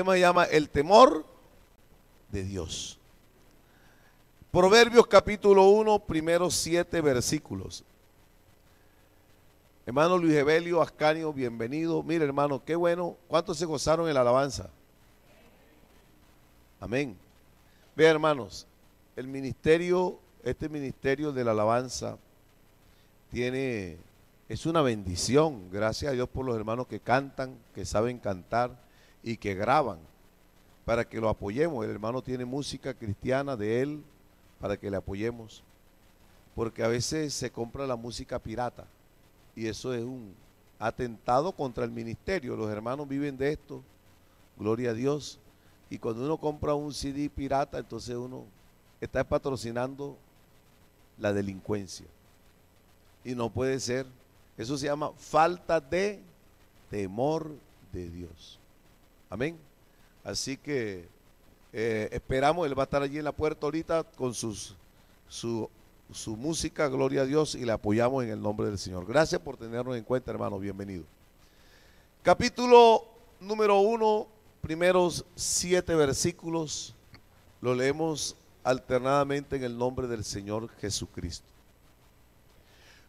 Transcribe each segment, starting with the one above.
tema se llama el temor de Dios. Proverbios capítulo 1, primeros 7 versículos. Hermano Luis Evelio Ascanio, bienvenido. Mire, hermano, qué bueno. ¿Cuántos se gozaron en la alabanza? Amén. Vean, hermanos, el ministerio, este ministerio de la alabanza es una bendición. Gracias a Dios por los hermanos que cantan, que saben cantar y que graban, para que lo apoyemos. El hermano tiene música cristiana de él, para que le apoyemos, porque a veces se compra la música pirata y eso es un atentado contra el ministerio. Los hermanos viven de esto, gloria a Dios, y cuando uno compra un CD pirata, entonces uno está patrocinando la delincuencia y no puede ser. Eso se llama falta de temor de Dios. Amén. Así que esperamos, él va a estar allí en la puerta ahorita con su música, gloria a Dios, y le apoyamos en el nombre del Señor. Gracias por tenernos en cuenta, hermano, bienvenido. Capítulo número 1, primeros 7 versículos, lo leemos alternadamente en el nombre del Señor Jesucristo.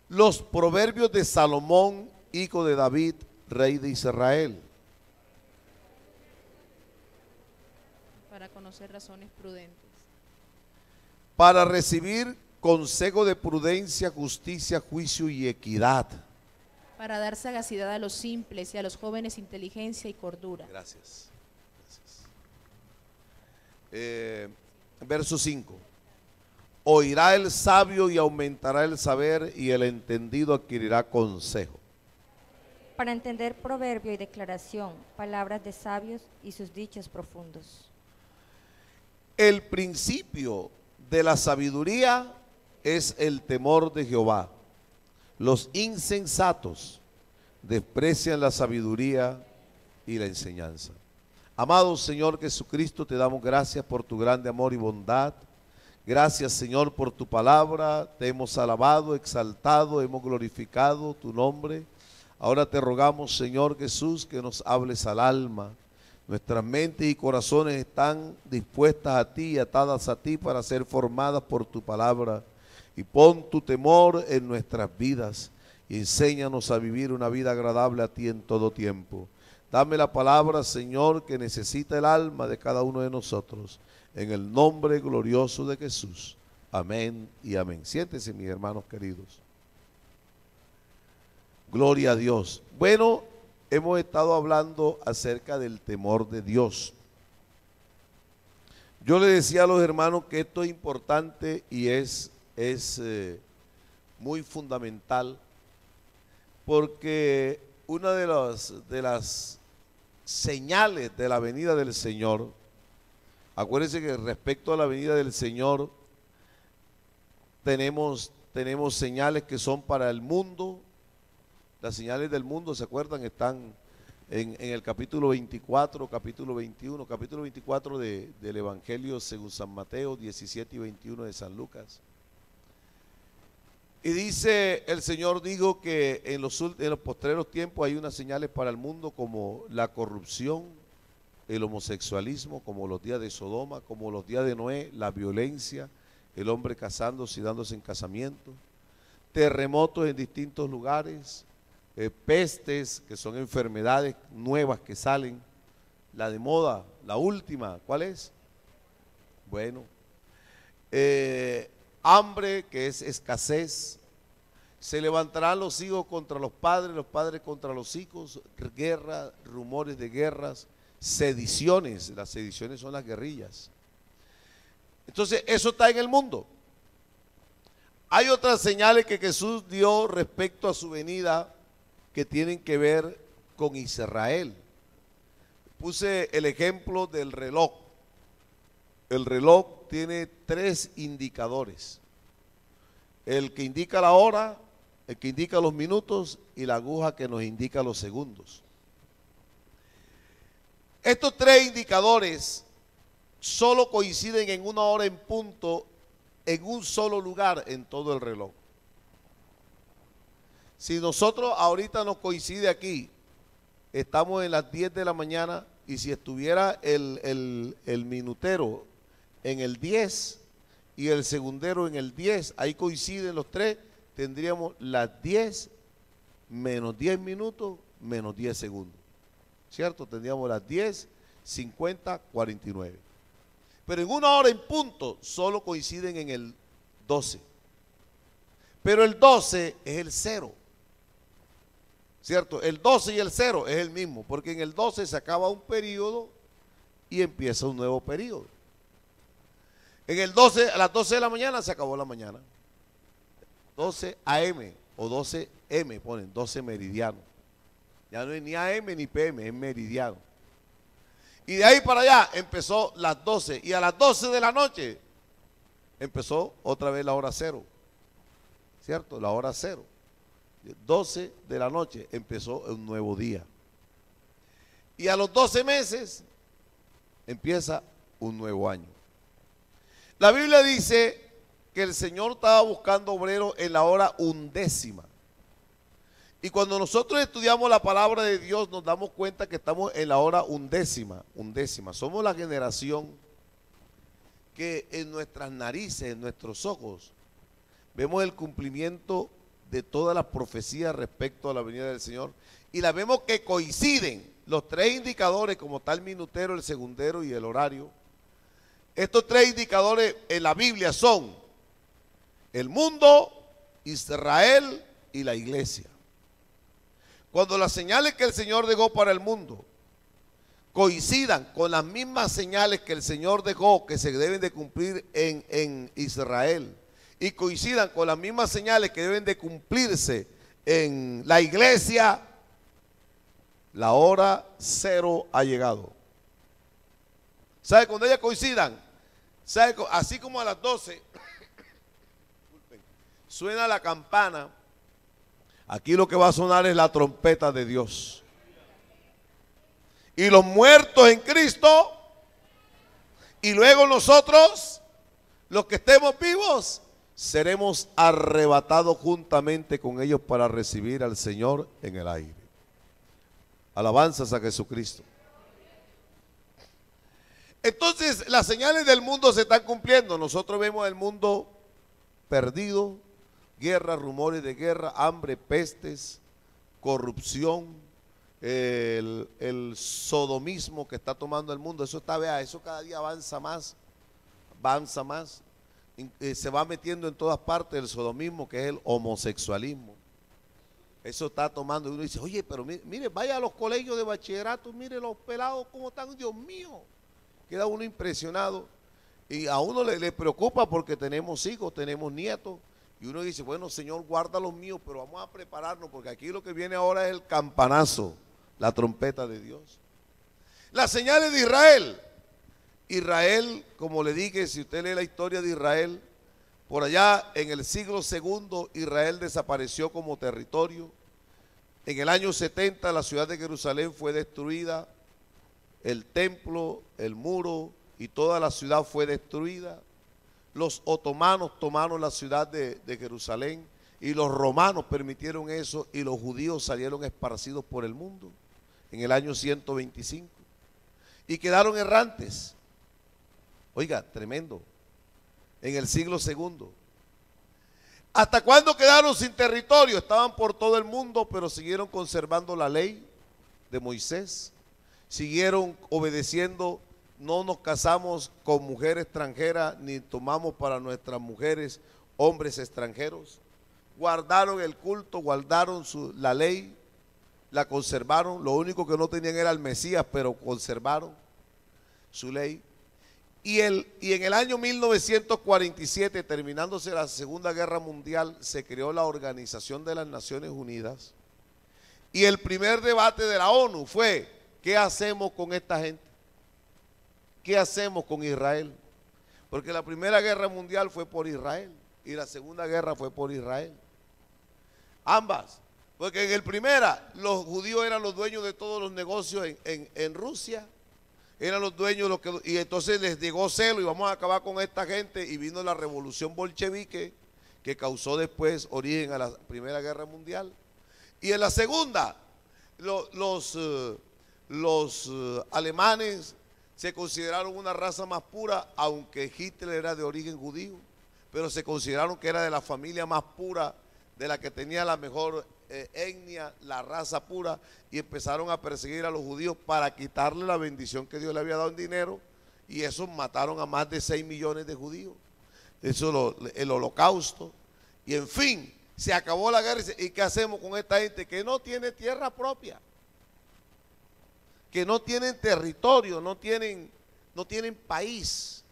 Los proverbios de Salomón, hijo de David, rey de Israel. Para conocer razones prudentes. Para recibir consejo de prudencia, justicia, juicio y equidad. Para dar sagacidad a los simples y a los jóvenes inteligencia y cordura. Gracias. Verso 5. Oirá el sabio y aumentará el saber, y el entendido adquirirá consejo. Para entender proverbio y declaración, palabras de sabios y sus dichos profundos. El principio de la sabiduría es el temor de Jehová. Los insensatos desprecian la sabiduría y la enseñanza. Amado Señor Jesucristo, te damos gracias por tu grande amor y bondad. Gracias, Señor, por tu palabra. Te hemos alabado, exaltado, hemos glorificado tu nombre. Ahora te rogamos, Señor Jesús, que nos hables al alma. Nuestras mentes y corazones están dispuestas a ti y atadas a ti para ser formadas por tu palabra. Y pon tu temor en nuestras vidas y enséñanos a vivir una vida agradable a ti en todo tiempo. Dame la palabra, Señor, que necesita el alma de cada uno de nosotros. En el nombre glorioso de Jesús. Amén y amén. Siéntense, mis hermanos queridos. Gloria a Dios. Bueno, hemos estado hablando acerca del temor de Dios. Yo le decía a los hermanos que esto es importante y es muy fundamental, porque una de las señales de la venida del Señor, acuérdense que respecto a la venida del Señor tenemos señales que son para el mundo. Las señales del mundo, ¿se acuerdan? Están en el capítulo 24, capítulo 21, capítulo 24 del Evangelio según San Mateo, 17 y 21 de San Lucas. Y dice, el Señor dijo que en los postreros tiempos hay unas señales para el mundo como la corrupción, el homosexualismo, como los días de Sodoma, como los días de Noé, la violencia, el hombre casándose y dándose en casamiento, terremotos en distintos lugares, pestes, que son enfermedades nuevas que salen, la de moda, la última, ¿cuál es? Bueno, hambre, que es escasez. Se levantarán los hijos contra los padres contra los hijos, guerra, rumores de guerras, sediciones. Las sediciones son las guerrillas. Entonces, eso está en el mundo. Hay otras señales que Jesús dio respecto a su venida que tienen que ver con Israel. Puse el ejemplo del reloj. El reloj tiene 3 indicadores: el que indica la hora, el que indica los minutos y la aguja que nos indica los segundos. Estos 3 indicadores solo coinciden en una hora en punto, en un solo lugar en todo el reloj. Si nosotros ahorita nos coincide aquí, estamos en las 10 de la mañana, y si estuviera el minutero en el 10 y el segundero en el 10, ahí coinciden los tres, tendríamos las 10 menos 10 minutos menos 10 segundos, ¿cierto? Tendríamos las 10, 50, 49. Pero en una hora en punto solo coinciden en el 12. Pero el 12 es el 0, ¿cierto? El 12 y el 0 es el mismo, porque en el 12 se acaba un periodo y empieza un nuevo periodo. En el 12, a las 12 de la mañana se acabó la mañana. 12 AM o 12 M, ponen 12 meridiano. Ya no es ni AM ni PM, es meridiano. Y de ahí para allá empezó las 12 y a las 12 de la noche empezó otra vez la hora 0, ¿cierto? La hora 0. 12 de la noche empezó un nuevo día. Y a los 12 meses empieza un nuevo año. La Biblia dice que el Señor estaba buscando obreros en la hora 11. Y cuando nosotros estudiamos la palabra de Dios nos damos cuenta que estamos en la hora 11. Somos la generación que en nuestras narices, en nuestros ojos, vemos el cumplimiento de todas las profecías respecto a la venida del Señor. Y la vemos que coinciden los tres indicadores como tal minutero, el segundero y el horario. Estos tres indicadores en la Biblia son el mundo, Israel y la iglesia. Cuando las señales que el Señor dejó para el mundo coincidan con las mismas señales que el Señor dejó que se deben de cumplir en Israel y coincidan con las mismas señales que deben de cumplirse en la iglesia, la hora 0 ha llegado. ¿Sabe? Cuando ellas coincidan, ¿sabe? Así como a las 12 suena la campana, aquí lo que va a sonar es la trompeta de Dios. Y los muertos en Cristo, y luego nosotros, los que estemos vivos, seremos arrebatados juntamente con ellos para recibir al Señor en el aire. Alabanzas a Jesucristo. Entonces, las señales del mundo se están cumpliendo. Nosotros vemos el mundo perdido, guerra, rumores de guerra, hambre, pestes, corrupción, el sodomismo que está tomando el mundo. Eso está, vea, eso cada día avanza más, se va metiendo en todas partes el sodomismo, que es el homosexualismo. Eso está tomando, y uno dice, oye, pero mire, vaya a los colegios de bachillerato, mire los pelados cómo están, Dios mío. Queda uno impresionado y a uno le preocupa porque tenemos hijos, tenemos nietos. Y uno dice, bueno, Señor, guarda los míos, pero vamos a prepararnos porque aquí lo que viene ahora es el campanazo, la trompeta de Dios. Las señales de Israel. Israel, como le dije, si usted lee la historia de Israel, por allá en el siglo II Israel desapareció como territorio. En el año 70 la ciudad de Jerusalén fue destruida, el templo, el muro y toda la ciudad fue destruida. Los otomanos tomaron la ciudad de Jerusalén y los romanos permitieron eso y los judíos salieron esparcidos por el mundo en el año 125 y quedaron errantes. Oiga, tremendo, en el siglo II. ¿Hasta cuándo quedaron sin territorio? Estaban por todo el mundo, pero siguieron conservando la ley de Moisés, siguieron obedeciendo. No nos casamos con mujer extranjera, ni tomamos para nuestras mujeres hombres extranjeros. Guardaron el culto, guardaron la ley, la conservaron. Lo único que no tenían era el Mesías, pero conservaron su ley. Y en el año 1947, terminándose la Segunda Guerra Mundial, se creó la Organización de las Naciones Unidas. Y el primer debate de la ONU fue, ¿qué hacemos con esta gente? ¿Qué hacemos con Israel? Porque la Primera Guerra Mundial fue por Israel y la Segunda Guerra fue por Israel. Ambas. Porque en el primera los judíos eran los dueños de todos los negocios en Rusia. Eran los dueños y entonces les llegó celo y vamos a acabar con esta gente y vino la revolución bolchevique que causó después origen a la Primera Guerra Mundial. Y en la segunda, los alemanes se consideraron una raza más pura, aunque Hitler era de origen judío, pero se consideraron que era de la familia más pura, de la que tenía la mejor etnia, la raza pura, y empezaron a perseguir a los judíos para quitarle la bendición que Dios le había dado en dinero, y eso mataron a más de 6 millones de judíos. Eso el holocausto, y en fin, se acabó la guerra. ¿Y qué hacemos con esta gente que no tiene tierra propia? Que no tienen territorio, no tienen país,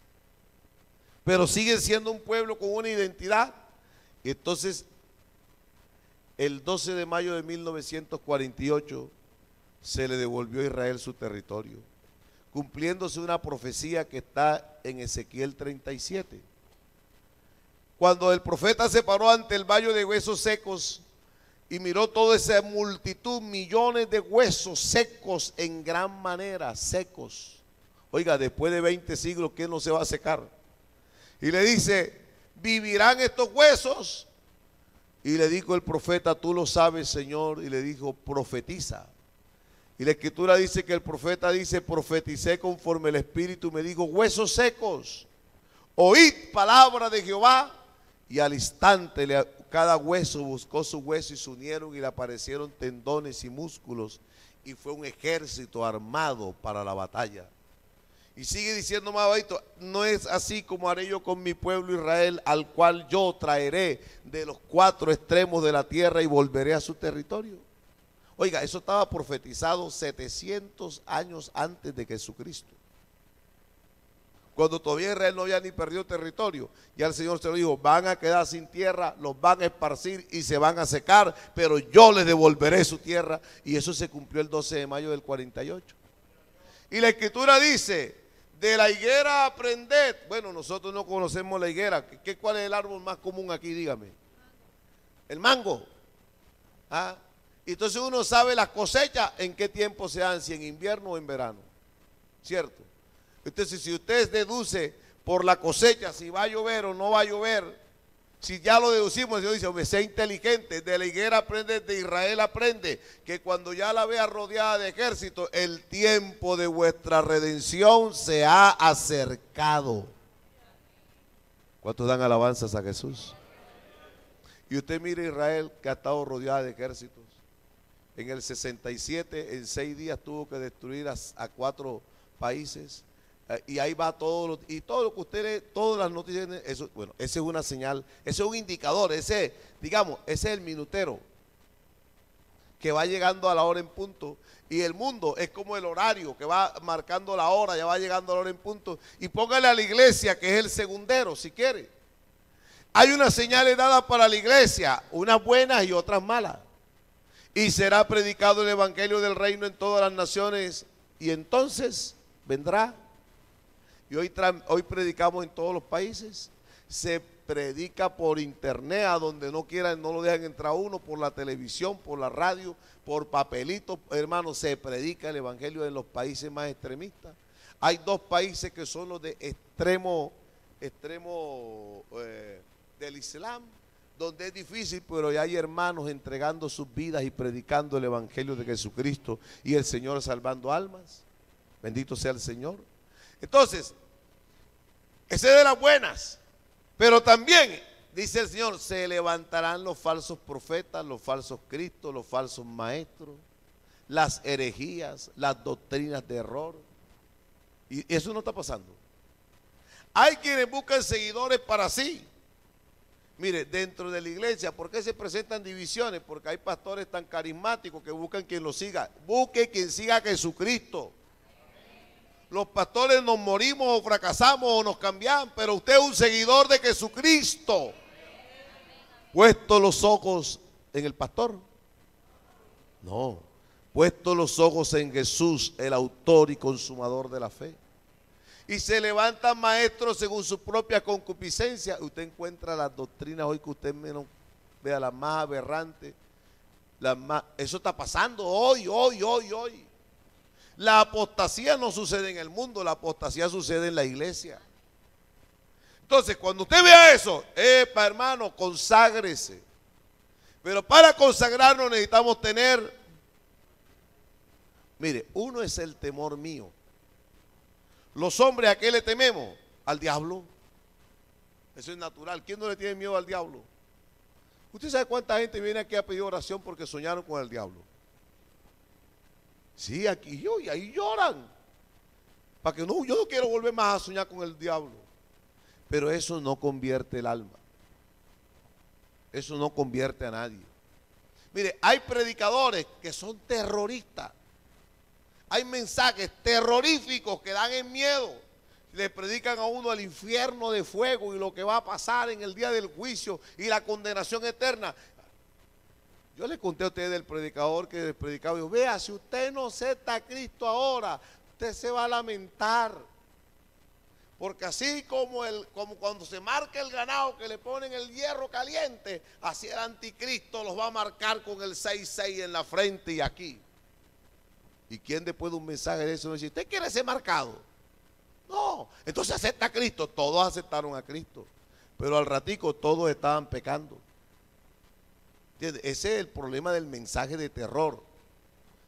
pero siguen siendo un pueblo con una identidad. Y entonces, el 12 de mayo de 1948, se le devolvió a Israel su territorio, cumpliéndose una profecía que está en Ezequiel 37. Cuando el profeta se paró ante el valle de huesos secos y miró toda esa multitud, millones de huesos secos en gran manera, secos. Oiga, después de 20 siglos, ¿quién no se va a secar? Y le dice, ¿vivirán estos huesos? Y le dijo el profeta, tú lo sabes, Señor. Y le dijo, profetiza. Y la escritura dice que el profeta dice, profeticé conforme el Espíritu me dijo, huesos secos, oíd palabra de Jehová. Y al instante cada hueso buscó su hueso y se unieron y le aparecieron tendones y músculos. Y fue un ejército armado para la batalla. Y sigue diciendo más bajito, no es así como haré yo con mi pueblo Israel, al cual yo traeré de los 4 extremos de la tierra y volveré a su territorio. Oiga, eso estaba profetizado 700 años antes de Jesucristo. Cuando todavía Israel no había ni perdido territorio, ya el Señor se lo dijo, van a quedar sin tierra, los van a esparcir y se van a secar, pero yo les devolveré su tierra. Y eso se cumplió el 12 de mayo del 48. Y la escritura dice, de la higuera aprended. Bueno, nosotros no conocemos la higuera. ¿Cuál es el árbol más común aquí? Dígame. El mango. ¿Ah? Entonces uno sabe las cosechas en qué tiempo se dan, si en invierno o en verano. ¿Cierto? Entonces, si usted deduce por la cosecha si va a llover o no va a llover, si ya lo deducimos, Dios dice, hombre, sea inteligente, de la higuera aprende, de Israel aprende, que cuando ya la vea rodeada de ejércitos, el tiempo de vuestra redención se ha acercado. ¿Cuántos dan alabanzas a Jesús? Y usted mire Israel, que ha estado rodeada de ejércitos. En el 67, en 6 días tuvo que destruir a 4 países. Y ahí va todo, y todo lo que ustedes, todas las noticias, eso, bueno, esa es una señal, ese es un indicador, ese, digamos, ese es el minutero que va llegando a la hora en punto. Y el mundo es como el horario que va marcando la hora, ya va llegando a la hora en punto. Y póngale a la iglesia, que es el segundero, si quiere. Hay unas señales dadas para la iglesia, unas buenas y otras malas. Y será predicado el evangelio del reino en todas las naciones, y entonces vendrá. Y hoy predicamos en todos los países, se predica por internet, a donde no quieran, no lo dejan entrar uno, por la televisión, por la radio, por papelitos, hermanos, se predica el evangelio en los países más extremistas. Hay 2 países que son los de extremo del Islam, donde es difícil, pero ya hay hermanos entregando sus vidas y predicando el evangelio de Jesucristo y el Señor salvando almas. Bendito sea el Señor. Entonces, ese es de las buenas, pero también, dice el Señor, se levantarán los falsos profetas, los falsos cristos, los falsos maestros, las herejías, las doctrinas de error. Y eso no está pasando. Hay quienes buscan seguidores para sí. Mire, dentro de la iglesia, ¿por qué se presentan divisiones? Porque hay pastores tan carismáticos que buscan quien los siga. Busque quien siga a Jesucristo. Los pastores nos morimos o fracasamos o nos cambian, pero usted es un seguidor de Jesucristo. ¿Puesto los ojos en el pastor? No. Puesto los ojos en Jesús, el autor y consumador de la fe. Y se levantan maestros según su propia concupiscencia. Usted encuentra las doctrinas hoy que usted menos vea, las más aberrantes. Eso está pasando hoy. La apostasía no sucede en el mundo, la apostasía sucede en la iglesia. Entonces, cuando usted vea eso, hermano, conságrese. Pero para consagrarnos necesitamos tener Mire, uno es el temor mío. Los hombres, ¿a qué le tememos? Al diablo. Eso es natural. ¿Quién no le tiene miedo al diablo? ¿Usted sabe cuánta gente viene aquí a pedir oración porque soñaron con el diablo? Sí, aquí yo, y ahí lloran. Para que no, yo no quiero volver más a soñar con el diablo. Pero eso no convierte el alma. Eso no convierte a nadie. Mire, hay predicadores que son terroristas. Hay mensajes terroríficos que dan en miedo. Le predican a uno el infierno de fuego y lo que va a pasar en el día del juicio y la condenación eterna. Yo le conté a ustedes del predicador que predicaba. Yo, vea, si usted no acepta a Cristo ahora, usted se va a lamentar. Porque así como cuando se marca el ganado que le ponen el hierro caliente, así el anticristo los va a marcar con el 666 en la frente y aquí. ¿Y quién después de un mensaje de eso no dice, usted quiere ser marcado? No, entonces acepta a Cristo. Todos aceptaron a Cristo, pero al ratico todos estaban pecando. ¿Entiendes? Ese es el problema del mensaje de terror.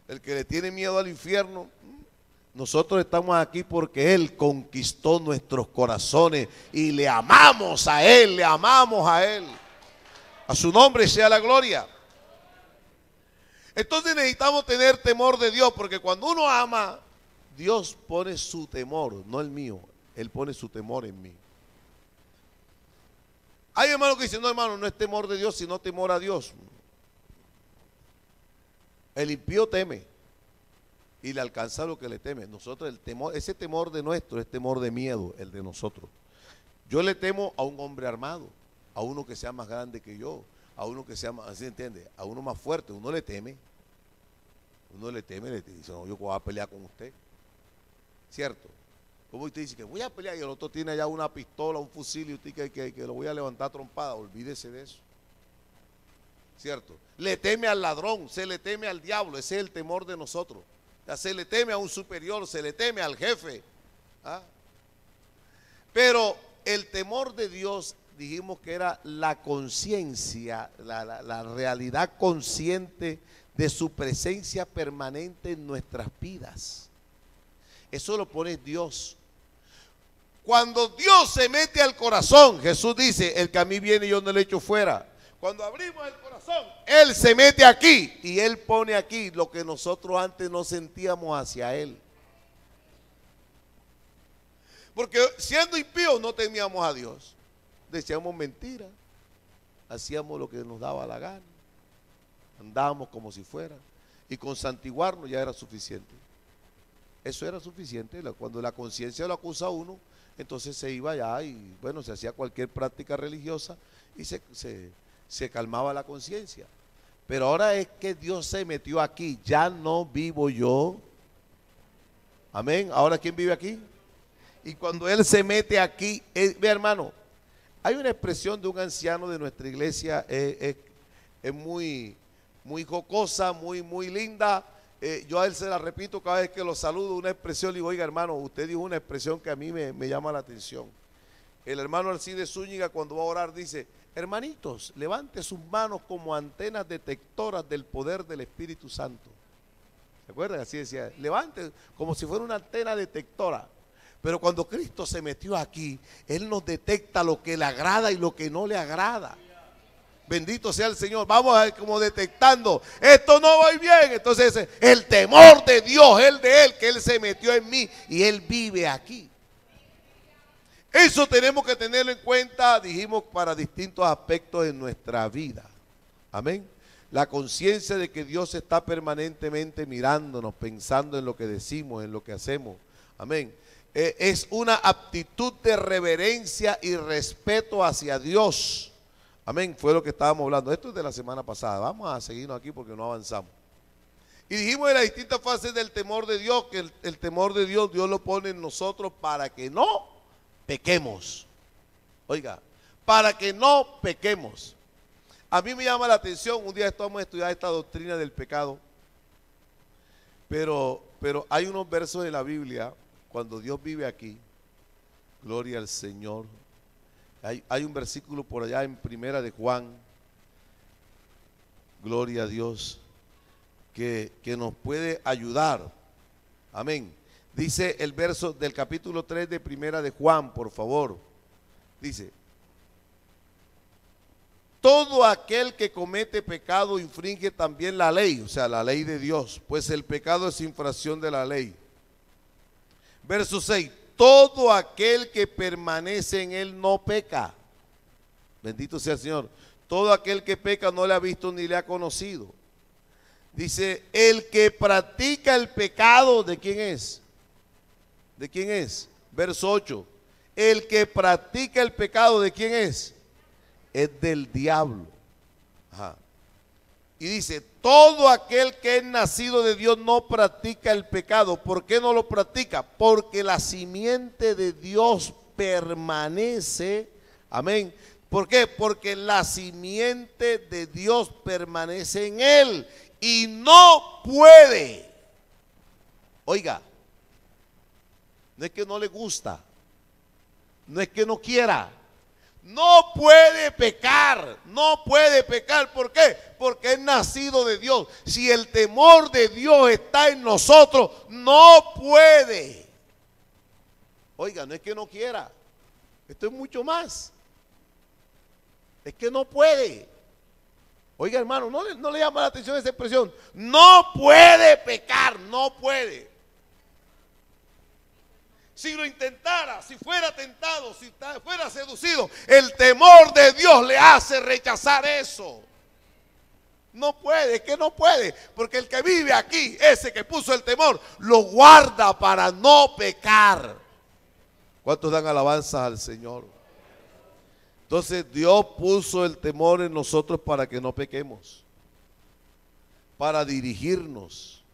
El que le tiene miedo al infierno. Nosotros estamos aquí porque Él conquistó nuestros corazones y le amamos a Él, le amamos a Él. A su nombre sea la gloria. Entonces necesitamos tener temor de Dios, porque cuando uno ama, Dios pone su temor, no el mío. Él pone su temor en mí. Hay hermanos que dicen, no hermano, no es temor de Dios, sino temor a Dios. El impío teme y le alcanza lo que le teme. Nosotros el temor, ese temor de nuestro es temor de miedo, el de nosotros. Yo le temo a un hombre armado, a uno que sea más grande que yo, a uno que sea más, ¿así entiende? A uno más fuerte. Uno le teme, le dice, no, yo voy a pelear con usted, ¿cierto? Como usted dice que voy a pelear y el otro tiene allá una pistola, un fusil y usted que lo voy a levantar a trompada, olvídese de eso, ¿cierto? Le teme al ladrón, se le teme al diablo, ese es el temor de nosotros. Ya se le teme a un superior, se le teme al jefe. ¿Ah? Pero el temor de Dios, dijimos que era la conciencia, la realidad consciente de su presencia permanente en nuestras vidas. Eso lo pone Dios. Cuando Dios se mete al corazón, Jesús dice, el que a mí viene yo no le echo fuera. Cuando abrimos el corazón, Él se mete aquí y Él pone aquí lo que nosotros antes no sentíamos hacia Él. Porque siendo impíos no temíamos a Dios. Decíamos mentiras, hacíamos lo que nos daba la gana, andábamos como si fuera, y con santiguarnos ya era suficiente. Eso era suficiente. Cuando la conciencia lo acusa a uno, entonces se iba allá y bueno, se hacía cualquier práctica religiosa y se calmaba la conciencia. Pero ahora es que Dios se metió aquí, ya no vivo yo. Amén. Ahora ¿quién vive aquí? Y cuando Él se mete aquí, ve hermano, hay una expresión de un anciano de nuestra iglesia, es muy jocosa, muy linda. Yo a él se la repito cada vez que lo saludo, una expresión, le digo, oiga hermano, usted dijo una expresión que a mí me llama la atención. El hermano Alcides Zúñiga cuando va a orar dice, hermanitos, levante sus manos como antenas detectoras del poder del Espíritu Santo. ¿Se acuerdan? Así decía, levante como si fuera una antena detectora. Pero cuando Cristo se metió aquí, Él nos detecta lo que le agrada y lo que no le agrada. Bendito sea el Señor. Vamos a ver como detectando, esto no va bien. Entonces el temor de Dios, el de Él, que Él se metió en mí y Él vive aquí. Eso tenemos que tenerlo en cuenta, dijimos, para distintos aspectos de nuestra vida. Amén. La conciencia de que Dios está permanentemente mirándonos, pensando en lo que decimos, en lo que hacemos. Amén. Es una aptitud de reverencia y respeto hacia Dios. Amén, fue lo que estábamos hablando. Esto es de la semana pasada. Vamos a seguirnos aquí porque no avanzamos. Y dijimos en las distintas fases del temor de Dios, que el temor de Dios, Dios lo pone en nosotros para que no pequemos. Oiga, para que no pequemos. A mí me llama la atención, un día vamos a estudiar esta doctrina del pecado, pero hay unos versos en la Biblia, cuando Dios vive aquí, gloria al Señor. Hay un versículo por allá en Primera de Juan, gloria a Dios, que nos puede ayudar Amén. Dice el verso del capítulo 3 de Primera de Juan, por favor. Dice: todo aquel que comete pecado infringe también la ley, o sea, la ley de Dios, pues el pecado es infracción de la ley. Verso 6: todo aquel que permanece en él no peca. Bendito sea el Señor. Todo aquel que peca no le ha visto ni le ha conocido. Dice: el que practica el pecado, ¿de quién es? ¿De quién es? Verso 8: el que practica el pecado, ¿de quién es? Es del diablo. Ajá. Y dice: todo aquel que es nacido de Dios no practica el pecado. ¿Por qué no lo practica? Porque la simiente de Dios permanece. Amén. ¿Por qué? Porque la simiente de Dios permanece en él y no puede. Oiga, no es que no le gusta, no es que no quiera. No puede pecar, no puede pecar. ¿Por qué? Porque es nacido de Dios. Si el temor de Dios está en nosotros, no puede. Oiga, no es que no quiera, esto es mucho más. Es que no puede. Oiga, hermano, no le llama la atención esa expresión. No puede pecar, no puede. Si lo intentara, si fuera tentado, si fuera seducido, el temor de Dios le hace rechazar eso. No puede, es que no puede, porque el que vive aquí, ese que puso el temor, lo guarda para no pecar. ¿Cuántos dan alabanzas al Señor? Entonces Dios puso el temor en nosotros para que no pequemos, para dirigirnos,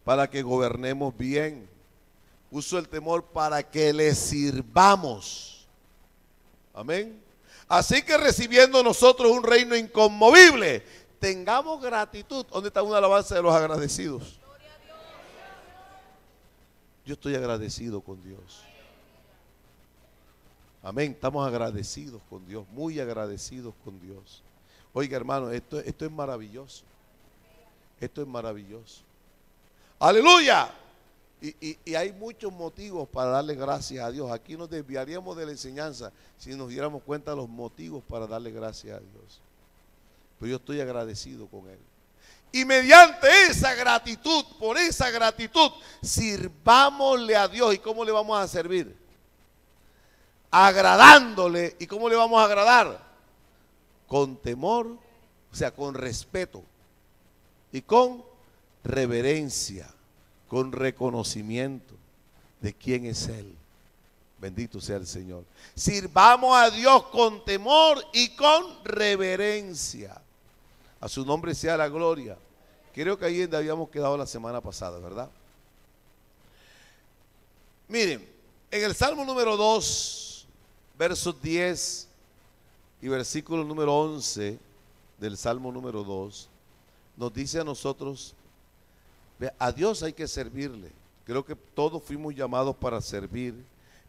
para que gobernemos bien. Puso el temor para que le sirvamos. Amén. Así que recibiendo nosotros un reino inconmovible, tengamos gratitud. ¿Dónde está una alabanza de los agradecidos? Yo estoy agradecido con Dios. Amén. Estamos agradecidos con Dios, muy agradecidos con Dios. Oiga, hermano, esto es maravilloso. Esto es maravilloso. Aleluya. Y hay muchos motivos para darle gracias a Dios. Aquí nos desviaríamos de la enseñanza si nos diéramos cuenta de los motivos para darle gracias a Dios. Pero yo estoy agradecido con Él. Y mediante esa gratitud, por esa gratitud, sirvámosle a Dios. ¿Y cómo le vamos a servir? Agradándole. ¿Y cómo le vamos a agradar? Con temor, o sea, con respeto y con reverencia, con reconocimiento de quién es Él. Bendito sea el Señor. Sirvamos a Dios con temor y con reverencia. A su nombre sea la gloria. Creo que ahí donde habíamos quedado la semana pasada, ¿verdad? Miren, en el Salmo número 2, versos 10 y versículo número 11 del Salmo número 2, nos dice a nosotros: a Dios hay que servirle. Creo que todos fuimos llamados para servir,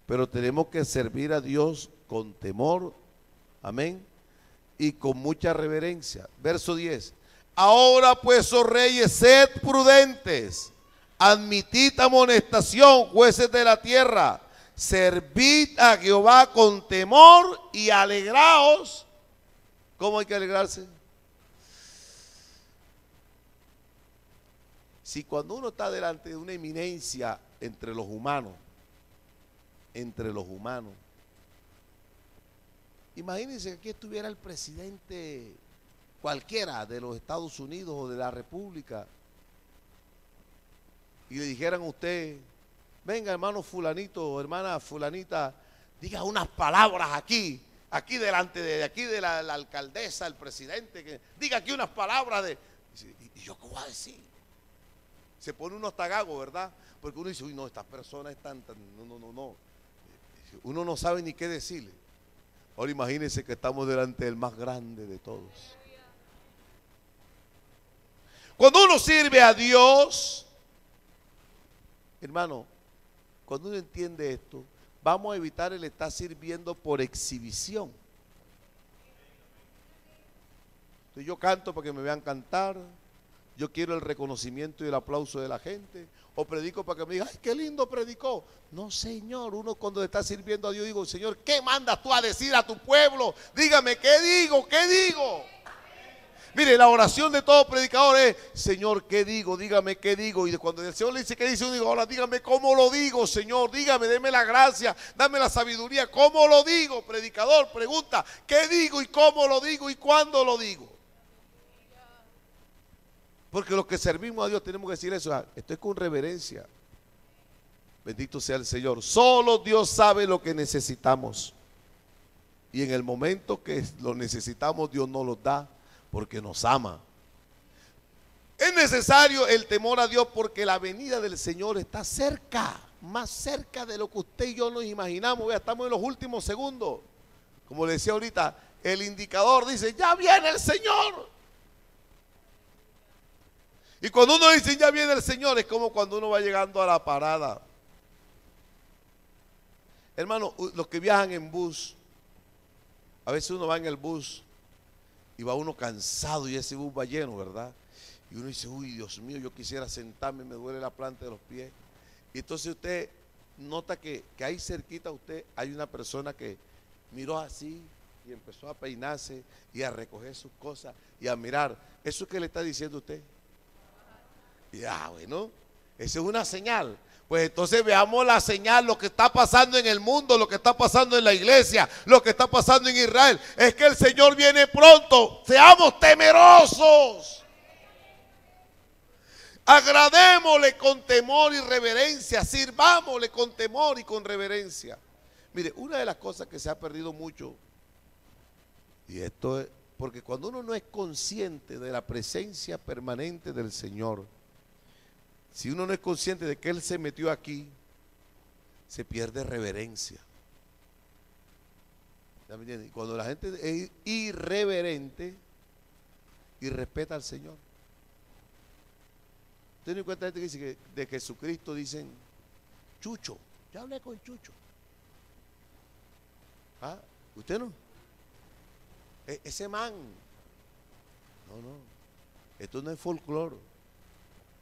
pero tenemos que servir a Dios con temor, amén, y con mucha reverencia. Verso 10: ahora pues, oh reyes, sed prudentes, admitid amonestación, jueces de la tierra, servid a Jehová con temor y alegraos. ¿Cómo hay que alegrarse? Si cuando uno está delante de una eminencia entre los humanos, imagínense que aquí estuviera el presidente cualquiera de los Estados Unidos o de la República y le dijeran a usted: venga, hermano fulanito o hermana fulanita, diga unas palabras aquí delante de la alcaldesa, el presidente, que diga aquí unas palabras de... ¿Y yo qué voy a decir? Se pone uno hasta gago, ¿verdad? Porque uno dice: uy, no, esta persona es tan no. Uno no sabe ni qué decirle. Ahora imagínense que estamos delante del más grande de todos. Cuando uno sirve a Dios, hermano, cuando uno entiende esto, vamos a evitar el estar sirviendo por exhibición. Entonces yo canto para que me vean cantar, yo quiero el reconocimiento y el aplauso de la gente, o predico para que me digan, ay, qué lindo predicó. No, Señor, uno cuando está sirviendo a Dios, digo, Señor, ¿qué mandas tú a decir a tu pueblo? Dígame, ¿qué digo? ¿Qué digo? Mire, la oración de todo predicador es, Señor, ¿qué digo? Dígame, ¿qué digo? Y cuando el Señor le dice, ¿qué dice? Uno dice, ahora dígame, ¿cómo lo digo, Señor? Dígame, deme la gracia, dame la sabiduría. ¿Cómo lo digo? Predicador pregunta, ¿qué digo y cómo lo digo y cuándo lo digo? Porque los que servimos a Dios tenemos que decir eso, estoy con reverencia. Bendito sea el Señor. Solo Dios sabe lo que necesitamos. Y en el momento que lo necesitamos, Dios nos lo da porque nos ama. Es necesario el temor a Dios porque la venida del Señor está cerca, más cerca de lo que usted y yo nos imaginamos. Vea, estamos en los últimos segundos. Como le decía ahorita, el indicador dice, ya viene el Señor. Y cuando uno dice, ya viene el Señor, es como cuando uno va llegando a la parada. Hermano, los que viajan en bus, a veces uno va en el bus y va uno cansado y ese bus va lleno, ¿verdad? Y uno dice, uy, Dios mío, yo quisiera sentarme, me duele la planta de los pies. Y entonces usted nota que ahí cerquita a usted hay una persona que miró así y empezó a peinarse y a recoger sus cosas y a mirar. ¿Eso qué le está diciendo usted? Ya, bueno, esa es una señal. Pues entonces veamos la señal, lo que está pasando en el mundo, lo que está pasando en la iglesia, lo que está pasando en Israel. Es que el Señor viene pronto. Seamos temerosos. Agradémosle con temor y reverencia. Sirvámosle con temor y con reverencia. Mire, una de las cosas que se ha perdido mucho, y esto es porque cuando uno no es consciente de la presencia permanente del Señor, si uno no es consciente de que Él se metió aquí, se pierde reverencia. Y cuando la gente es irreverente y respeta al Señor. Usted no encuentra gente que dice que de Jesucristo dicen Chucho. Ya hablé con Chucho. ¿Ah? ¿Usted no? Ese man. No. Esto no es folclore.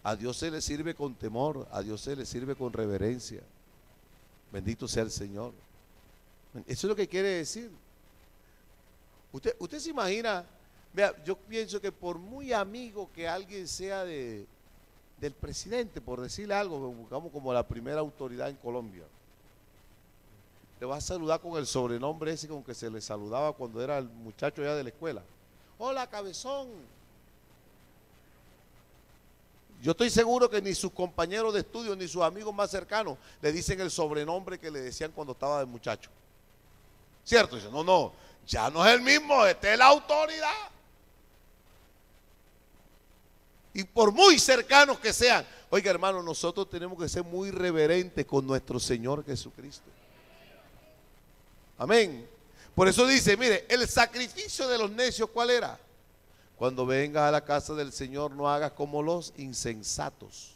A Dios se le sirve con temor, a Dios se le sirve con reverencia. Bendito sea el Señor. Eso es lo que quiere decir. Usted se imagina, vea, yo pienso que por muy amigo que alguien sea del presidente, por decirle algo, buscamos como la primera autoridad en Colombia, le va a saludar con el sobrenombre ese con que se le saludaba cuando era el muchacho ya de la escuela. Hola, cabezón. Yo estoy seguro que ni sus compañeros de estudio ni sus amigos más cercanos le dicen el sobrenombre que le decían cuando estaba de muchacho. ¿Cierto? Dice, no, ya no es el mismo, esta es la autoridad. Y por muy cercanos que sean, oiga hermano, nosotros tenemos que ser muy reverentes con nuestro Señor Jesucristo. Amén. Por eso dice, mire, el sacrificio de los necios, ¿cuál era? Cuando vengas a la casa del Señor, no hagas como los insensatos.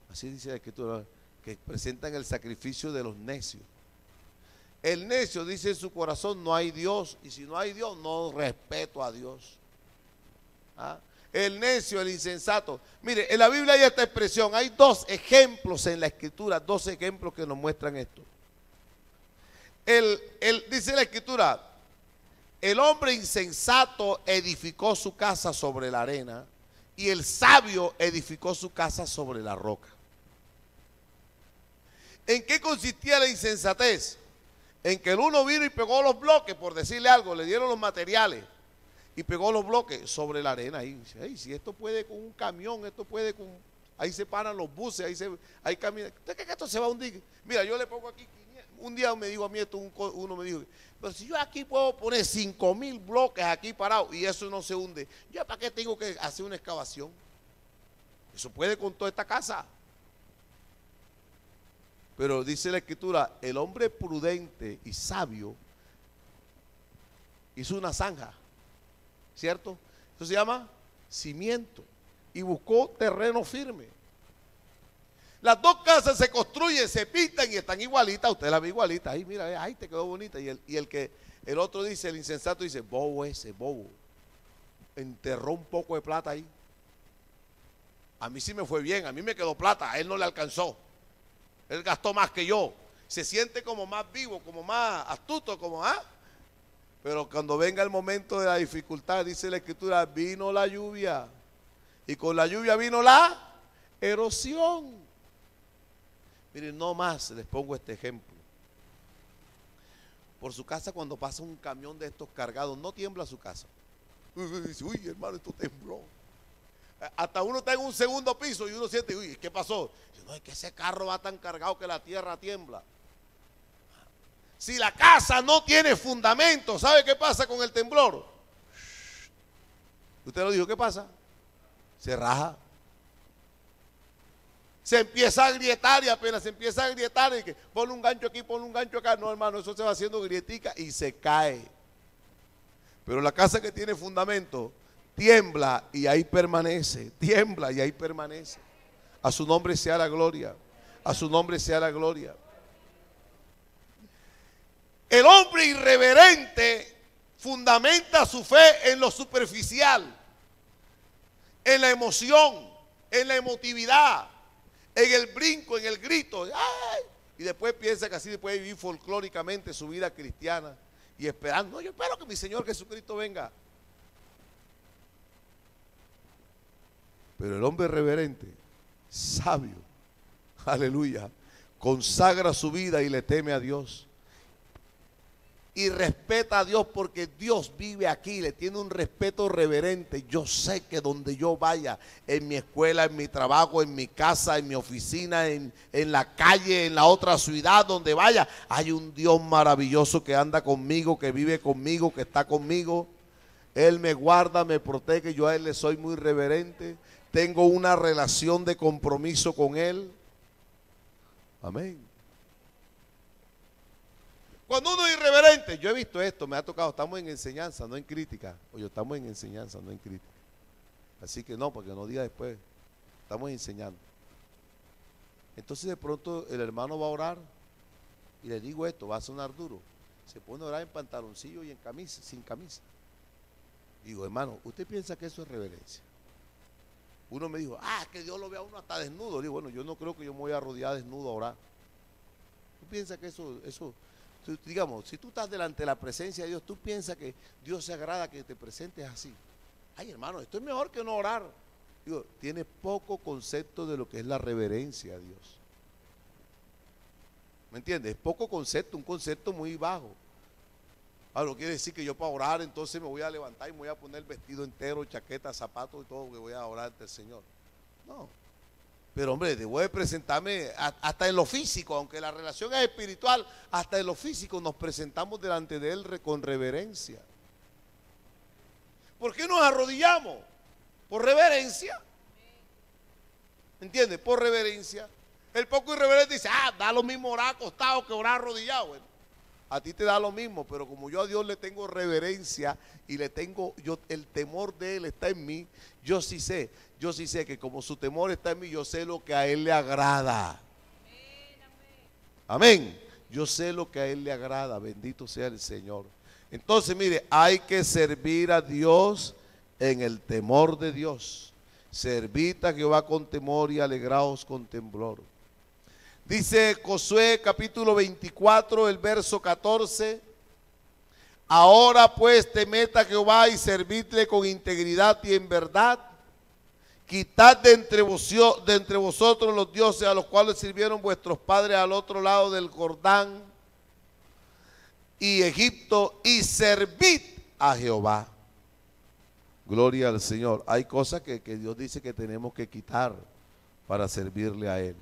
Así dice la Escritura, que presentan el sacrificio de los necios. El necio dice en su corazón, no hay Dios, y si no hay Dios, no respeto a Dios. ¿Ah? El necio, el insensato. Mire, en la Biblia hay esta expresión, hay dos ejemplos en la Escritura, dos ejemplos que nos muestran esto. Dice la Escritura, el hombre insensato edificó su casa sobre la arena y el sabio edificó su casa sobre la roca. ¿En qué consistía la insensatez? En que el uno vino y pegó los bloques, por decirle algo, le dieron los materiales y pegó los bloques sobre la arena. Ahí, hey, si esto puede con un camión, esto puede con... Ahí se paran los buses, ahí camina. ¿Usted cree que esto se va a hundir? Mira, yo le pongo aquí 500. Un día me dijo a mí esto, uno me dijo, pero si yo aquí puedo poner 5,000 bloques aquí parados y eso no se hunde, ¿yo para qué tengo que hacer una excavación? Eso puede con toda esta casa. Pero dice la Escritura, el hombre prudente y sabio hizo una zanja, ¿cierto? Eso se llama cimiento y buscó terreno firme. Las dos casas se construyen, se pintan y están igualitas. Usted la ve igualita. Ahí, mira, ahí te quedó bonita. Y el otro dice, el insensato dice, bobo ese, bobo. enterró un poco de plata ahí. A mí sí me fue bien, a mí me quedó plata, a él no le alcanzó. Él gastó más que yo. Se siente como más vivo, como más astuto, como pero cuando venga el momento de la dificultad, dice la Escritura, vino la lluvia. Y con la lluvia vino la erosión. Miren, no más les pongo este ejemplo. Por su casa, cuando pasa un camión de estos cargados, no tiembla su casa. Dice, uy, hermano, esto tembló. Hasta uno está en un segundo piso y uno siente, uy, ¿qué pasó? Dice, no, es que ese carro va tan cargado que la tierra tiembla. Si la casa no tiene fundamento, ¿sabe qué pasa con el temblor? Usted lo dijo, ¿qué pasa? Se raja. Se empieza a agrietar y apenas se empieza a agrietar y que pone un gancho aquí, pone un gancho acá. No, hermano, eso se va haciendo grietica y se cae. Pero la casa que tiene fundamento tiembla y ahí permanece, tiembla y ahí permanece. A su nombre sea la gloria, a su nombre sea la gloria. El hombre irreverente fundamenta su fe en lo superficial, en la emoción, en la emotividad, en el brinco, en el grito. ¡Ay! Y después piensa que así puede vivir folclóricamente su vida cristiana y esperando. No, yo espero que mi Señor Jesucristo venga. Pero el hombre reverente, sabio, aleluya, consagra su vida y le teme a Dios. Y respeta a Dios porque Dios vive aquí, le tiene un respeto reverente. Yo sé que donde yo vaya, en mi escuela, en mi trabajo, en mi casa, en mi oficina, en la calle, en la otra ciudad, donde vaya, hay un Dios maravilloso que anda conmigo, que vive conmigo, que está conmigo. Él me guarda, me protege, yo a Él le soy muy reverente. Tengo una relación de compromiso con Él. Amén. Cuando uno es irreverente, yo he visto esto, me ha tocado, estamos en enseñanza, no en crítica. Oye, estamos en enseñanza, no en crítica. Así que no, porque no diga después, estamos enseñando. Entonces de pronto el hermano va a orar y le digo esto, va a sonar duro. Se pone a orar en pantaloncillo y en camisa, sin camisa. Digo, hermano, ¿usted piensa que eso es reverencia? Uno me dijo, que Dios lo vea a uno hasta desnudo. Digo, bueno, yo no creo que yo me voy a rodear desnudo a orar. ¿Tú piensas que eso, digamos, si tú estás delante de la presencia de Dios, tú piensas que Dios se agrada que te presentes así? Ay, hermano, esto es mejor que no orar. Digo, tiene poco concepto de lo que es la reverencia a Dios. ¿Me entiendes? Es poco concepto, un concepto muy bajo. Ahora, no quiere decir que yo para orar entonces me voy a levantar y me voy a poner vestido entero, chaqueta, zapatos y todo, que voy a orar ante el Señor. No. Pero hombre, debo de presentarme hasta en lo físico, aunque la relación es espiritual, hasta en lo físico nos presentamos delante de Él con reverencia. ¿Por qué nos arrodillamos? Por reverencia. ¿Entiendes? Por reverencia. El poco irreverente dice, da lo mismo orar acostado que orar arrodillado. Bueno, a ti te da lo mismo, pero como yo a Dios le tengo reverencia y le tengo, el temor de Él está en mí, yo sí sé que como su temor está en mí, yo sé lo que a Él le agrada. Amén. Yo sé lo que a Él le agrada, bendito sea el Señor. Entonces, mire, hay que servir a Dios en el temor de Dios. Servid a Jehová con temor y alegraos con temblor. Dice Josué capítulo 24, el verso 14. Ahora pues temed a Jehová y servidle con integridad y en verdad. Quitad de entre vosotros los dioses a los cuales sirvieron vuestros padres al otro lado del Jordán y Egipto, y servid a Jehová. Gloria al Señor. Hay cosas que Dios dice que tenemos que quitar para servirle a Él.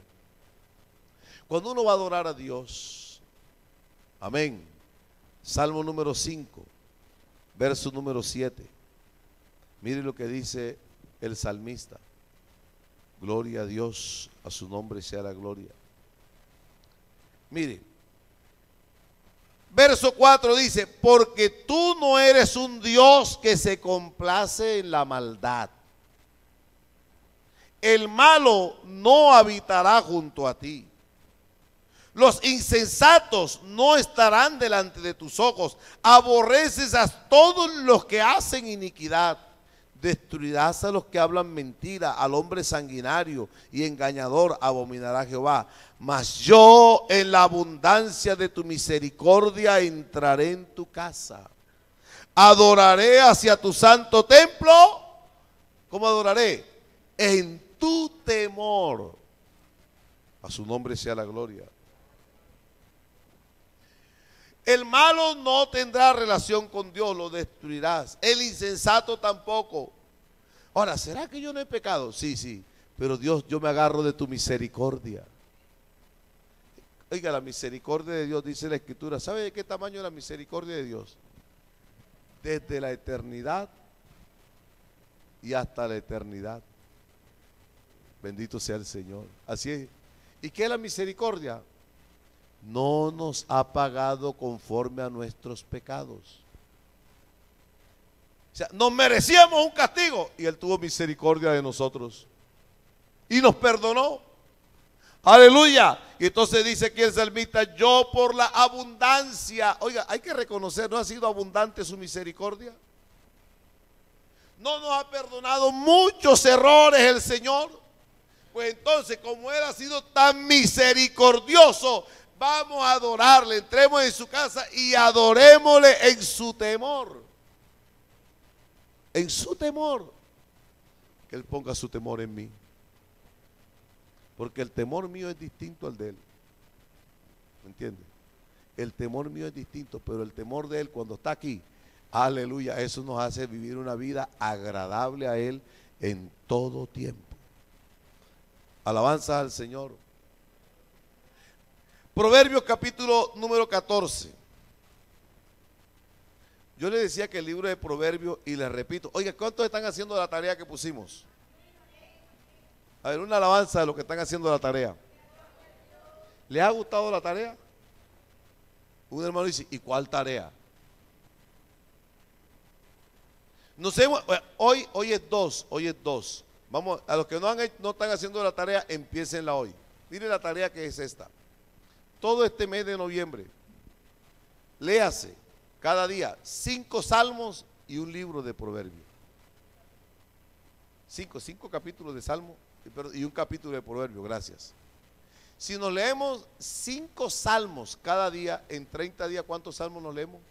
Cuando uno va a adorar a Dios, amén. Salmo número 5, verso número 7. Mire lo que dice el salmista. Gloria a Dios, a su nombre sea la gloria. Mire, verso 4 dice, porque tú no eres un Dios que se complace en la maldad. El malo no habitará junto a ti. Los insensatos no estarán delante de tus ojos. Aborreces a todos los que hacen iniquidad. Destruirás a los que hablan mentira, al hombre sanguinario y engañador abominará Jehová. Mas yo en la abundancia de tu misericordia entraré en tu casa. Adoraré hacia tu santo templo. ¿Cómo adoraré? En tu temor. A su nombre sea la gloria. El malo no tendrá relación con Dios, lo destruirás. El insensato tampoco. Ahora, ¿será que yo no he pecado? Sí, sí. Pero Dios, yo me agarro de tu misericordia. Oiga, la misericordia de Dios, dice la Escritura. ¿Sabe de qué tamaño es la misericordia de Dios? Desde la eternidad y hasta la eternidad. Bendito sea el Señor. Así es. ¿Y qué es la misericordia? No nos ha pagado conforme a nuestros pecados. O sea, nos merecíamos un castigo y Él tuvo misericordia de nosotros y nos perdonó. Aleluya. Y entonces dice aquí el salmista: yo por la abundancia. Oiga, hay que reconocer, ¿no ha sido abundante su misericordia? No nos ha perdonado muchos errores el Señor. Pues entonces, como Él ha sido tan misericordioso, vamos a adorarle, entremos en su casa y adorémosle en su temor. En su temor. Que Él ponga su temor en mí. Porque el temor mío es distinto al de Él. ¿Me entiende? El temor mío es distinto, pero el temor de Él cuando está aquí, aleluya, eso nos hace vivir una vida agradable a Él en todo tiempo. Alabanza al Señor. Proverbios capítulo número 14. Yo le decía que el libro de Proverbios, y les repito, oiga, ¿cuántos están haciendo la tarea que pusimos? A ver, una alabanza de los que están haciendo la tarea. ¿Les ha gustado la tarea? Un hermano dice: ¿y cuál tarea? Nos hemos, hoy es 2. Vamos, a los que no están haciendo la tarea, empiecenla hoy. Mire la tarea que es esta. Todo este mes de noviembre, léase cada día 5 salmos y un libro de proverbios. 5 capítulos de salmo y un capítulo de proverbios, gracias. Si nos leemos 5 salmos cada día, en 30 días, ¿cuántos salmos nos leemos?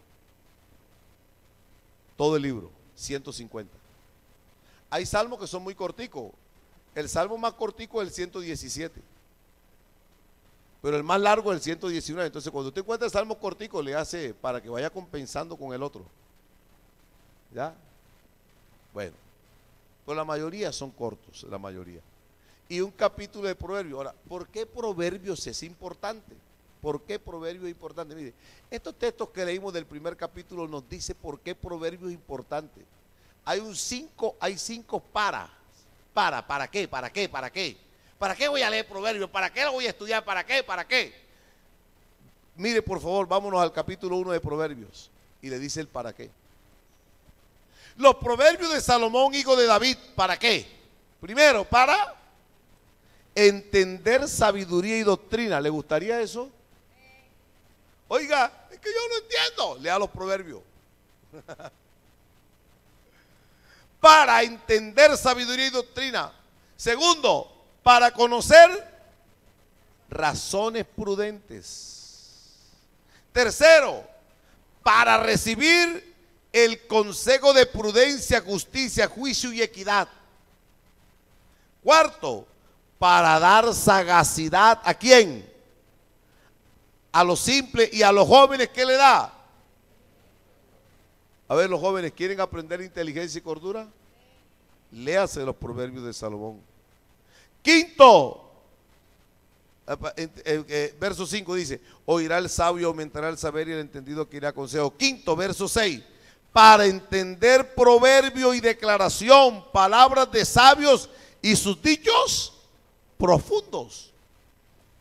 Todo el libro, 150. Hay salmos que son muy corticos. El salmo más cortico es el 117. Pero el más largo es el 119. Entonces, cuando usted encuentra el salmo cortico, le hace para que vaya compensando con el otro. ¿Ya? Bueno, pues la mayoría son cortos, la mayoría. Y un capítulo de Proverbios. Ahora, ¿por qué Proverbios es importante? ¿Por qué Proverbios es importante? Mire, estos textos que leímos del primer capítulo nos dice por qué Proverbios es importante. Hay 5 ¿para qué? ¿Para qué voy a leer Proverbios? ¿Para qué lo voy a estudiar? ¿Para qué? Mire, por favor, vámonos al capítulo 1 de Proverbios. Y le dice el para qué. Los proverbios de Salomón, hijo de David, ¿para qué? Primero, para entender sabiduría y doctrina. ¿Le gustaría eso? Oiga, es que yo no entiendo. Lea los proverbios. Para entender sabiduría y doctrina. Segundo, para conocer razones prudentes. Tercero, para recibir el consejo de prudencia, justicia, juicio y equidad. Cuarto, para dar sagacidad. ¿A quién? A los simples y a los jóvenes. ¿Qué le da? A ver, los jóvenes, ¿quieren aprender inteligencia y cordura? Léase los proverbios de Salomón. Quinto, verso 5 dice: oirá el sabio, aumentará el saber y el entendido que irá consejo. Quinto, verso 6, para entender proverbio y declaración, palabras de sabios y sus dichos profundos.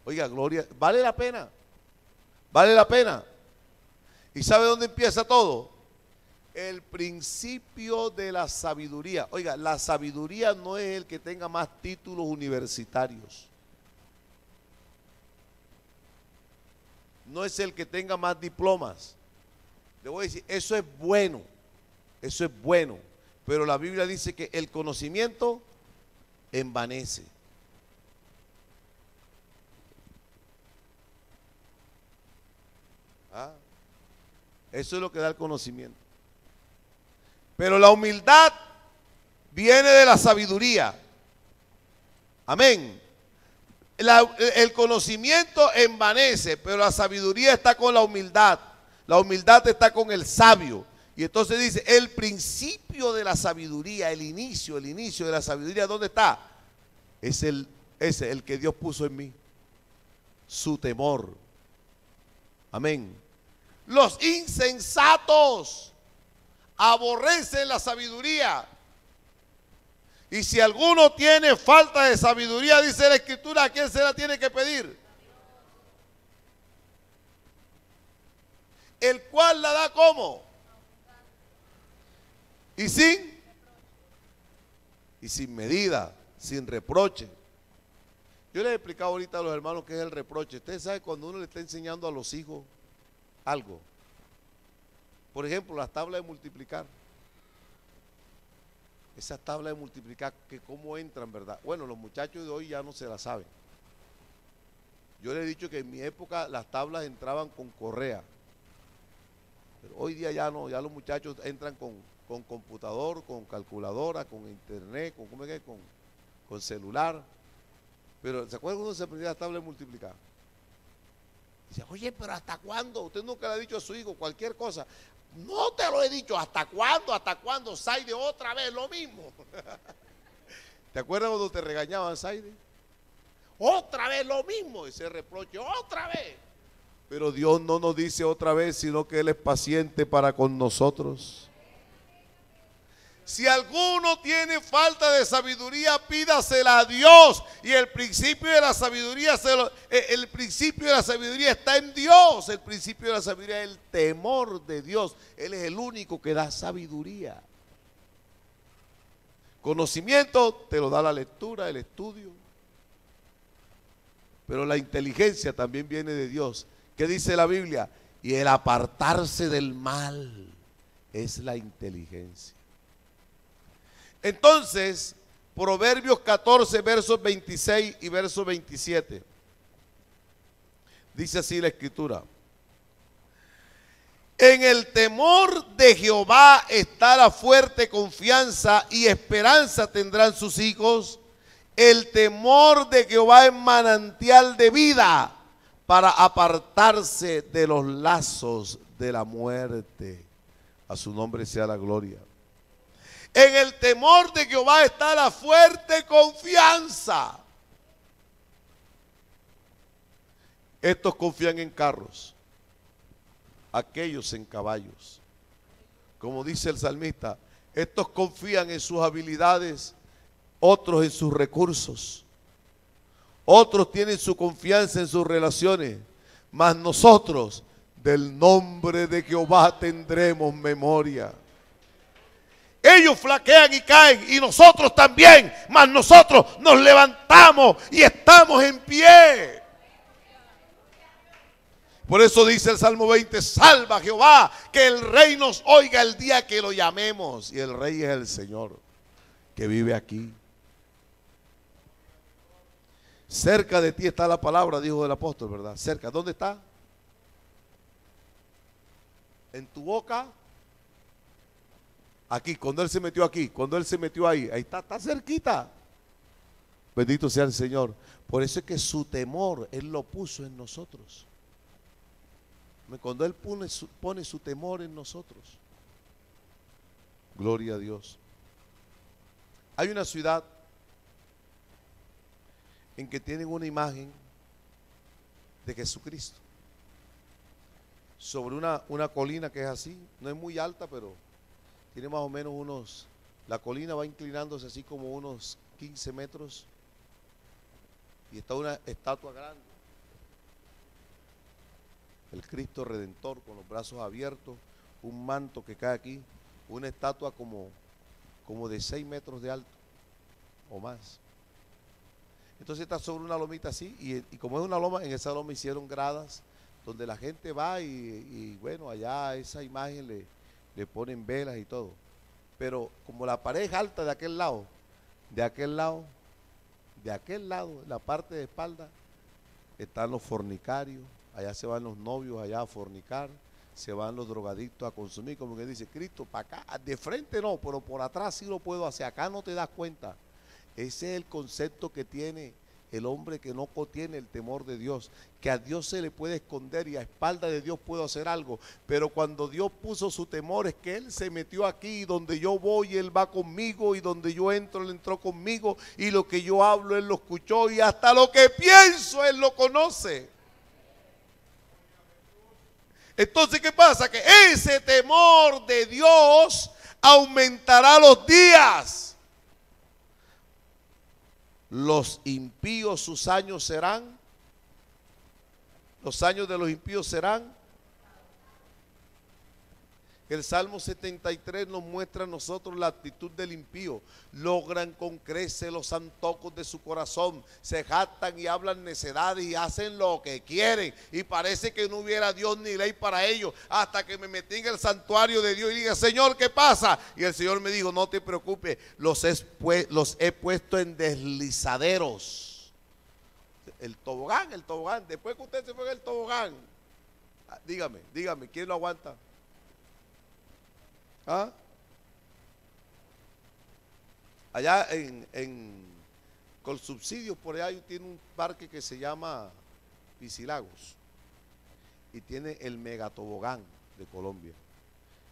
Oiga, gloria, vale la pena. Vale la pena. ¿Y sabe dónde empieza todo? El principio de la sabiduría. Oiga, la sabiduría no es el que tenga más títulos universitarios. No es el que tenga más diplomas. Le voy a decir, eso es bueno. Eso es bueno. Pero la Biblia dice que el conocimiento envanece. ¿Ah? Eso es lo que da el conocimiento. Pero la humildad viene de la sabiduría. Amén. El conocimiento envanece, pero la sabiduría está con la humildad. La humildad está con el sabio. Y entonces dice, el principio de la sabiduría, el inicio de la sabiduría, ¿dónde está? Es el que Dios puso en mí. Su temor. Amén. Los insensatos aborrecen la sabiduría. Y si alguno tiene falta de sabiduría, dice la Escritura, ¿a quién se la tiene que pedir? El cual la da ¿cómo? Y sin medida, sin reproche. Yo les he explicado ahorita a los hermanos qué es el reproche. Ustedes saben cuando uno le está enseñando a los hijos algo. Por ejemplo, las tablas de multiplicar. Esas tablas de multiplicar, que cómo entran, ¿verdad? Bueno, los muchachos de hoy ya no se las saben. Yo les he dicho que en mi época las tablas entraban con correa. Pero hoy día ya no, ya los muchachos entran con computador, con calculadora, con internet, con celular. Pero ¿se acuerdan cuando se aprendía la tabla de multiplicar? Dice, oye, pero ¿hasta cuándo? Usted nunca le ha dicho a su hijo cualquier cosa. No te lo he dicho, ¿hasta cuándo? ¿Hasta cuándo? Saide, otra vez lo mismo. ¿Te acuerdas cuando te regañaban, Saide? Otra vez lo mismo, ese reproche, otra vez. Pero Dios no nos dice otra vez, sino que Él es paciente para con nosotros. Si alguno tiene falta de sabiduría, pídasela a Dios. Y el principio de la sabiduría, el principio de la sabiduría está en Dios. El principio de la sabiduría es el temor de Dios. Él es el único que da sabiduría. Conocimiento te lo da la lectura, el estudio. Pero la inteligencia también viene de Dios. ¿Qué dice la Biblia? Y el apartarse del mal es la inteligencia. Entonces, Proverbios 14, versos 26 y verso 27. Dice así la Escritura. En el temor de Jehová está la fuerte confianza y esperanza tendrán sus hijos. El temor de Jehová es manantial de vida para apartarse de los lazos de la muerte. A su nombre sea la gloria. En el temor de Jehová está la fuerte confianza. Estos confían en carros, aquellos en caballos. Como dice el salmista, estos confían en sus habilidades, otros en sus recursos. Otros tienen su confianza en sus relaciones, mas nosotros del nombre de Jehová tendremos memoria. Ellos flaquean y caen y nosotros también, mas nosotros nos levantamos y estamos en pie. Por eso dice el Salmo 20, salva Jehová, que el rey nos oiga el día que lo llamemos. Y el rey es el Señor que vive aquí. Cerca de ti está la palabra, dijo el apóstol, ¿verdad? Cerca, ¿dónde está? En tu boca. Aquí, cuando Él se metió aquí, cuando Él se metió ahí está cerquita. Bendito sea el Señor. Por eso es que su temor, Él lo puso en nosotros. Cuando Él pone su temor en nosotros. Gloria a Dios. Hay una ciudad en que tienen una imagen de Jesucristo. Sobre una colina que es así, no es muy alta, pero tiene más o menos la colina va inclinándose así como unos 15 metros y está una estatua grande, el Cristo Redentor con los brazos abiertos, un manto que cae aquí, una estatua como de 6 metros de alto o más. Entonces está sobre una lomita así y como es una loma, en esa loma hicieron gradas donde la gente va y bueno, allá a esa imagen le ponen velas y todo. pero como la pared es alta de aquel lado, de aquel lado, en la parte de espalda, están los fornicarios, allá se van los novios allá a fornicar, se van los drogadictos a consumir, como que dice Cristo, para acá, de frente no, pero por atrás sí lo puedo hacer, acá no te das cuenta. Ese es el concepto que tiene el hombre que no tiene el temor de Dios, que a Dios se le puede esconder y a espalda de Dios puedo hacer algo, pero cuando Dios puso su temor es que Él se metió aquí, donde yo voy Él va conmigo, y donde yo entro Él entró conmigo, y lo que yo hablo Él lo escuchó, y hasta lo que pienso Él lo conoce. Entonces, ¿qué pasa? Que ese temor de Dios aumentará los días. Los impíos, sus años serán, los años de los impíos serán. El Salmo 73 nos muestra a nosotros la actitud del impío. Logran con creces los antojos de su corazón, se jactan y hablan necedades y hacen lo que quieren. Y parece que no hubiera Dios ni ley para ellos, hasta que me metí en el santuario de Dios y dije, Señor, ¿qué pasa? Y el Señor me dijo, no te preocupes, los he puesto en deslizaderos. El tobogán, después que usted se fue en el tobogán, dígame, ¿quién lo aguanta? ¿Ah? Allá con subsidios por allá tiene un parque que se llama Piscilagos y tiene el megatobogán de Colombia.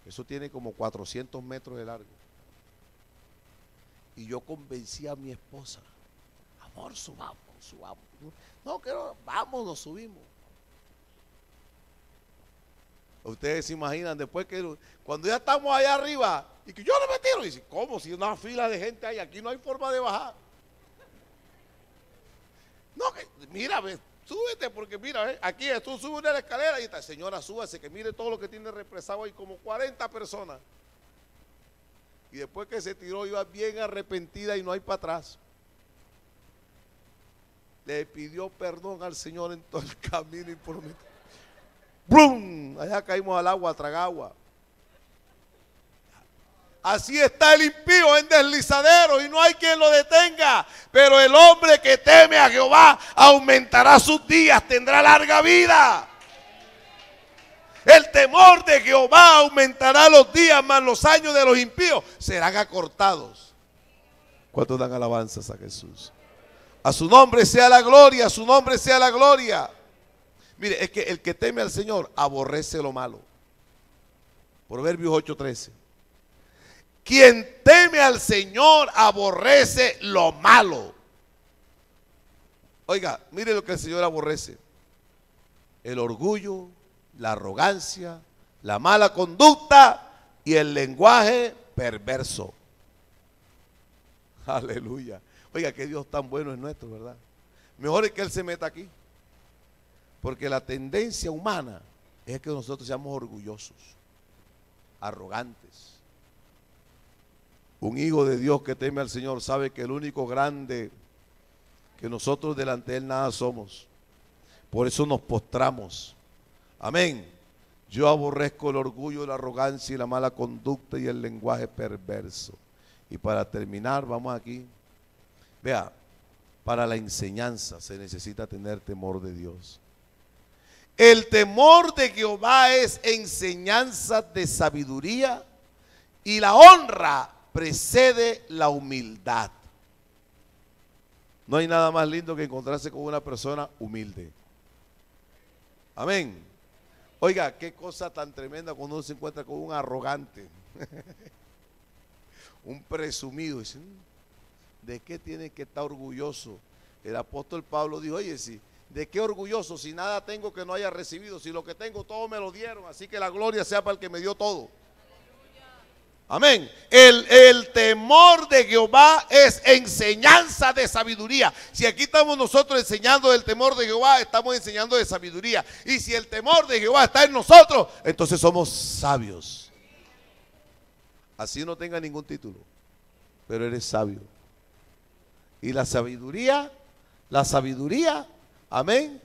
Eso tiene como 400 metros de largo. Y yo convencí a mi esposa, amor, subamos. No, vamos, nos subimos. Ustedes se imaginan después que cuando ya estamos allá arriba y que yo no me tiro, y dice, ¿cómo? Si una fila de gente hay, aquí no hay forma de bajar. No, que mira, súbete porque mira, aquí tú subes una escalera y esta señora súbase, que mire todo lo que tiene represado ahí, como 40 personas. Y después que se tiró iba bien arrepentida y no hay para atrás. Le pidió perdón al Señor en todo el camino y prometió. ¡Brum! Allá caímos al agua, a tragar agua. Así está el impío en deslizadero y no hay quien lo detenga. Pero el hombre que teme a Jehová aumentará sus días, tendrá larga vida. El temor de Jehová aumentará los días, mas los años de los impíos serán acortados. ¿Cuántos dan alabanzas a Jesús? A su nombre sea la gloria, a su nombre sea la gloria. Mire, es que el que teme al Señor aborrece lo malo. Proverbios 8:13. Quien teme al Señor aborrece lo malo. Oiga, mire lo que el Señor aborrece. El orgullo, la arrogancia, la mala conducta y el lenguaje perverso. Aleluya. Oiga, que Dios tan bueno es nuestro, ¿verdad? Mejor es que Él se meta aquí. Porque la tendencia humana es que nosotros seamos orgullosos, arrogantes. Un hijo de Dios que teme al Señor sabe que el único grande, que nosotros delante de Él nada somos. Por eso nos postramos. Amén. Yo aborrezco el orgullo, la arrogancia y la mala conducta y el lenguaje perverso. Y para terminar, vamos aquí. Vea, para la enseñanza se necesita tener temor de Dios. El temor de Jehová es enseñanza de sabiduría y la honra precede la humildad. No hay nada más lindo que encontrarse con una persona humilde. Amén. Oiga, qué cosa tan tremenda cuando uno se encuentra con un arrogante, un presumido. Dice, ¿de qué tiene que estar orgulloso? El apóstol Pablo dijo, oye, sí. ¿De qué orgulloso? Si nada tengo que no haya recibido, si lo que tengo todo me lo dieron, así que la gloria sea para el que me dio todo. Amén. El temor de Jehová es enseñanza de sabiduría. Si aquí estamos nosotros enseñando del temor de Jehová, estamos enseñando de sabiduría. Y si el temor de Jehová está en nosotros, entonces somos sabios. Así no tenga ningún título, pero eres sabio. Y la sabiduría, amén,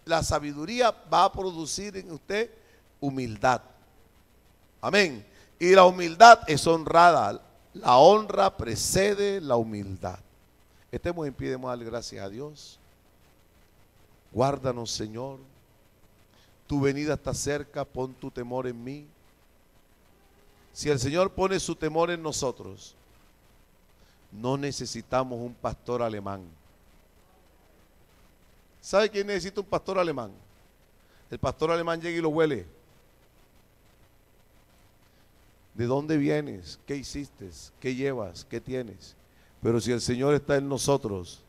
la sabiduría va a producir en usted humildad. Amén. Y la humildad es honrada. La honra precede la humildad. Estemos en pie, demos darle gracias a Dios. Guárdanos, Señor. Tu venida está cerca, pon tu temor en mí. Si el Señor pone su temor en nosotros, no necesitamos un pastor alemán. ¿Sabe quién necesita un pastor alemán? El pastor alemán llega y lo huele. ¿De dónde vienes? ¿Qué hiciste? ¿Qué llevas? ¿Qué tienes? Pero si el Señor está en nosotros,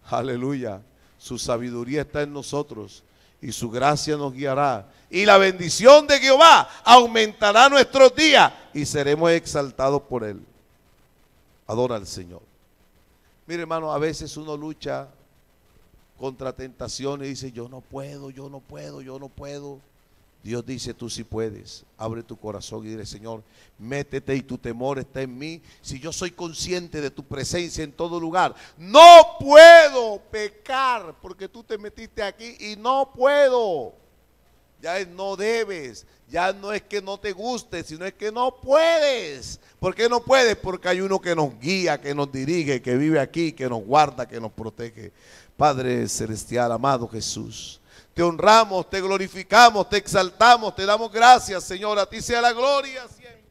aleluya, su sabiduría está en nosotros y su gracia nos guiará. Y la bendición de Jehová aumentará nuestros días y seremos exaltados por Él. Adora al Señor. Mire, hermano, a veces uno lucha contra tentaciones y dice, yo no puedo, yo no puedo, yo no puedo. Dios dice, tú sí puedes. Abre tu corazón y dile, Señor, métete y tu temor está en mí. Si yo soy consciente de tu presencia en todo lugar, no puedo pecar porque tú te metiste aquí y no puedo. Ya es no debes, ya no es que no te guste, sino es que no puedes. ¿Por qué no puedes? Porque hay uno que nos guía, que nos dirige, que vive aquí, que nos guarda, que nos protege. Padre celestial, amado Jesús, te honramos, te glorificamos, te exaltamos, te damos gracias, Señor. A ti sea la gloria siempre.